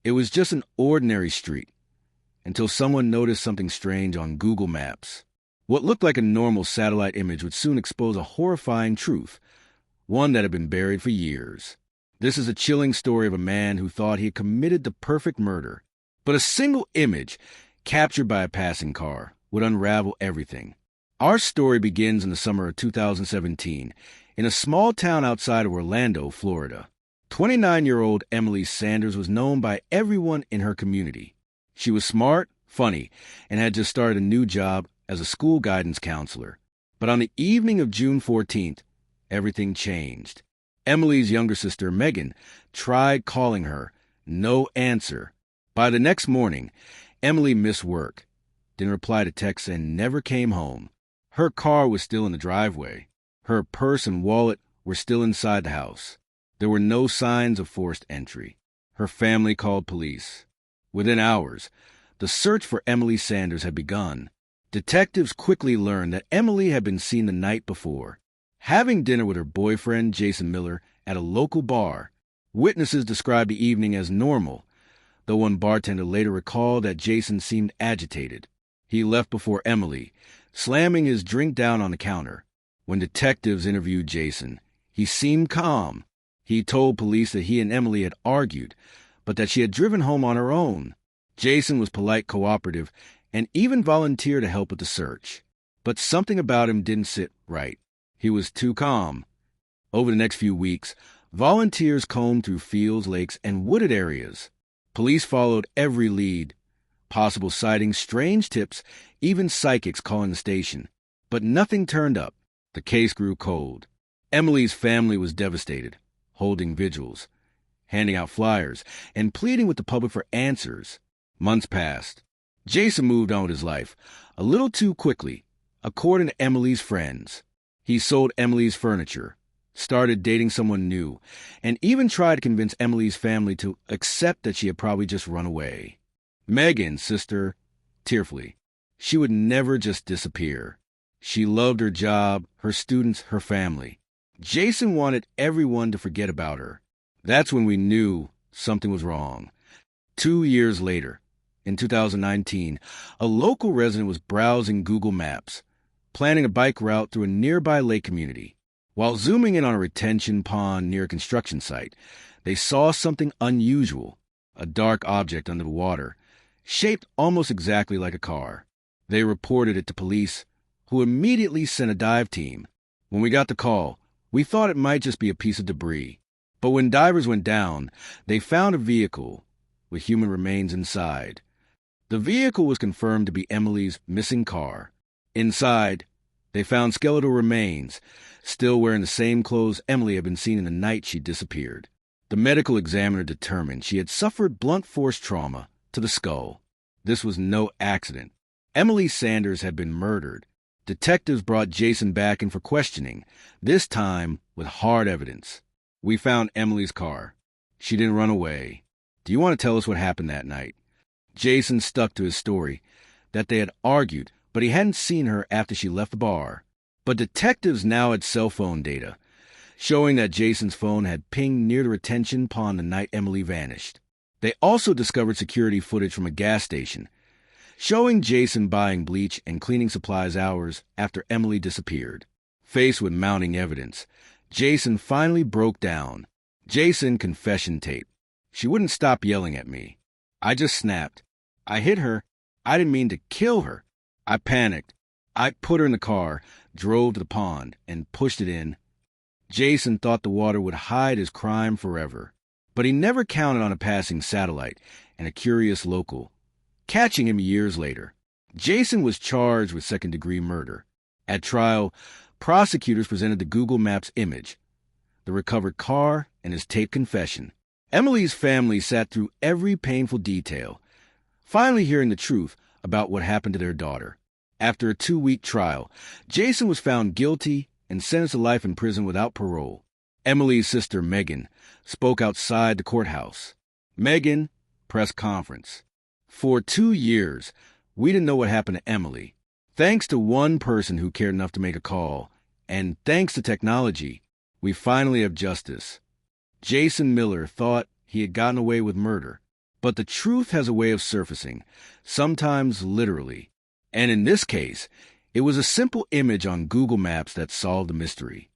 It was just an ordinary street until someone noticed something strange on Google Maps. What looked like a normal satellite image would soon expose a horrifying truth, one that had been buried for years. This is a chilling story of a man who thought he had committed the perfect murder, but a single image captured by a passing car would unravel everything. Our story begins in the summer of 2017 in a small town outside of Orlando, Florida. 29-year-old Emily Sanders was known by everyone in her community. She was smart, funny, and had just started a new job as a school guidance counselor. But on the evening of June 14th, everything changed. Emily's younger sister, Megan, tried calling her. No answer. By the next morning, Emily missed work, didn't reply to texts, and never came home. Her car was still in the driveway. Her purse and wallet were still inside the house. There were no signs of forced entry. Her family called police. Within hours, the search for Emily Sanders had begun. Detectives quickly learned that Emily had been seen the night before, having dinner with her boyfriend, Jason Miller, at a local bar. Witnesses described the evening as normal, though one bartender later recalled that Jason seemed agitated. He left before Emily, slamming his drink down on the counter. When detectives interviewed Jason, he seemed calm. He told police that he and Emily had argued, but that she had driven home on her own. Jason was polite, cooperative, and even volunteered to help with the search. But something about him didn't sit right. He was too calm. Over the next few weeks, volunteers combed through fields, lakes, and wooded areas. Police followed every lead. Possible sightings, strange tips, even psychics calling the station. But nothing turned up. The case grew cold. Emily's family was devastated, holding vigils, handing out flyers, and pleading with the public for answers. Months passed. Jason moved on with his life, a little too quickly, according to Emily's friends. He sold Emily's furniture, started dating someone new, and even tried to convince Emily's family to accept that she had probably just run away. Megan's sister, tearfully, she would never just disappear. She loved her job, her students, her family. Jason wanted everyone to forget about her. That's when we knew something was wrong. 2 years later, in 2019, a local resident was browsing Google Maps, planning a bike route through a nearby lake community. While zooming in on a retention pond near a construction site, they saw something unusual, a dark object under the water, shaped almost exactly like a car. They reported it to police, who immediately sent a dive team. When we got the call, we thought it might just be a piece of debris. But when divers went down, they found a vehicle with human remains inside. The vehicle was confirmed to be Emily's missing car. Inside, they found skeletal remains, still wearing the same clothes Emily had been seen in the night she disappeared. The medical examiner determined she had suffered blunt force trauma to the skull. This was no accident. Emily Sanders had been murdered. Detectives brought Jason back in for questioning, this time with hard evidence. We found Emily's car. She didn't run away. Do you want to tell us what happened that night? Jason stuck to his story, that they had argued, but he hadn't seen her after she left the bar. But detectives now had cell phone data, showing that Jason's phone had pinged near the retention pond the night Emily vanished. They also discovered security footage from a gas station, showing Jason buying bleach and cleaning supplies hours after Emily disappeared. Faced with mounting evidence, Jason finally broke down. Jason confession tape. She wouldn't stop yelling at me. I just snapped. I hit her. I didn't mean to kill her. I panicked. I put her in the car, drove to the pond, and pushed it in. Jason thought the water would hide his crime forever. But he never counted on a passing satellite and a curious local catching him years later. Jason was charged with second-degree murder. At trial, prosecutors presented the Google Maps image, the recovered car, and his taped confession. Emily's family sat through every painful detail, finally hearing the truth about what happened to their daughter. After a 2-week trial, Jason was found guilty and sentenced to life in prison without parole. Emily's sister, Megan, spoke outside the courthouse. Megan, press conference. For 2 years, we didn't know what happened to Emily. Thanks to one person who cared enough to make a call, and thanks to technology, we finally have justice. Jason Miller thought he had gotten away with murder, But the truth has a way of surfacing, sometimes literally. And in this case, it was a simple image on Google Maps that solved the mystery.